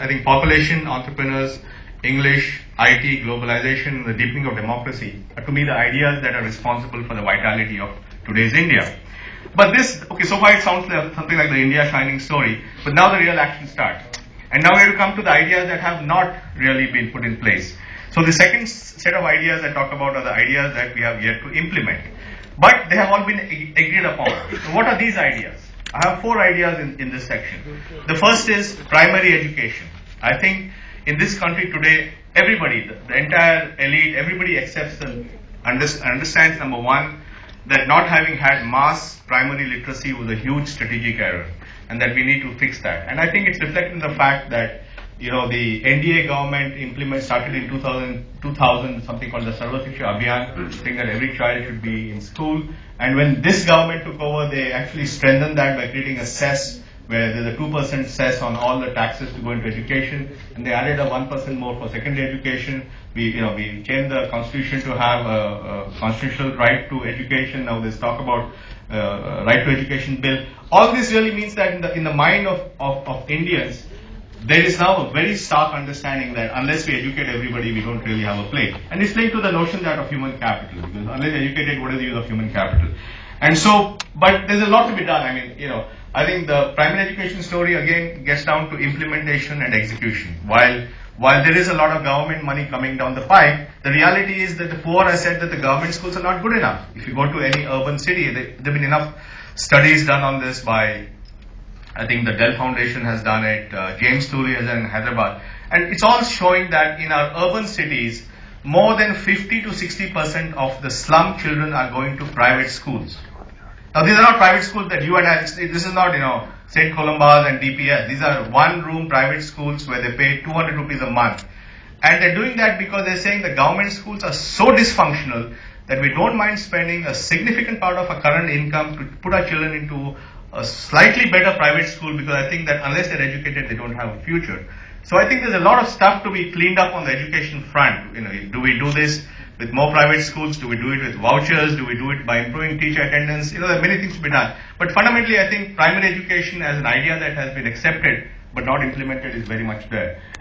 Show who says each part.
Speaker 1: I think population, entrepreneurs, English, IT, globalization, the deepening of democracy are to me the ideas that are responsible for the vitality of today's India. But this, okay, so far it sounds like something like the India shining story, but now the real action starts. And now we have to come to the ideas that have not really been put in place. So the second set of ideas I talk about are the ideas that we have yet to implement. But they have all been agreed upon. So what are these ideas? I have 4 ideas in this section. The first is primary education. I think in this country today, everybody, the entire elite, everybody accepts and understands, number one, that not having had mass primary literacy was a huge strategic error, and that we need to fix that. And I think it's reflected in the fact that, you know, the NDA government started in 2000 something called the Sarva Shiksha Abhiyan, saying that every child should be in school. And when this government took over, they actually strengthened that by creating a cess, where there's a 2% cess on all the taxes to go into education, and they added a 1% more for secondary education. We changed the constitution to have a constitutional right to education. Now there's talk about right to education bill. All this really means that in the mind of Indians, there is now a very stark understanding that unless we educate everybody, we don't really have a play. And it's linked to the notion that of human capital, because unless educated, what is the use of human capital? And so, but there's a lot to be done. I mean, I think the primary education story again gets down to implementation and execution. While there is a lot of government money coming down the pipe, the reality is that the poor has said that the government schools are not good enough. If you go to any urban city, there have been enough studies done on this by, I think the Dell Foundation has done it, James Tooley has done it in Hyderabad. And it's all showing that in our urban cities, more than 50 to 60% of the slum children are going to private schools. Now, these are not private schools that you and I, this is not, St. Columba's and DPS. These are one-room private schools where they pay 200 rupees a month. And they're doing that because they're saying the government schools are so dysfunctional that we don't mind spending a significant part of our current income to put our children into a slightly better private school, because I think that unless they're educated, they don't have a future. So I think there's a lot of stuff to be cleaned up on the education front. Do we do this with more private schools? Do we do it with vouchers? Do we do it by improving teacher attendance? There are many things to be done. But fundamentally, I think primary education as an idea that has been accepted but not implemented is very much there.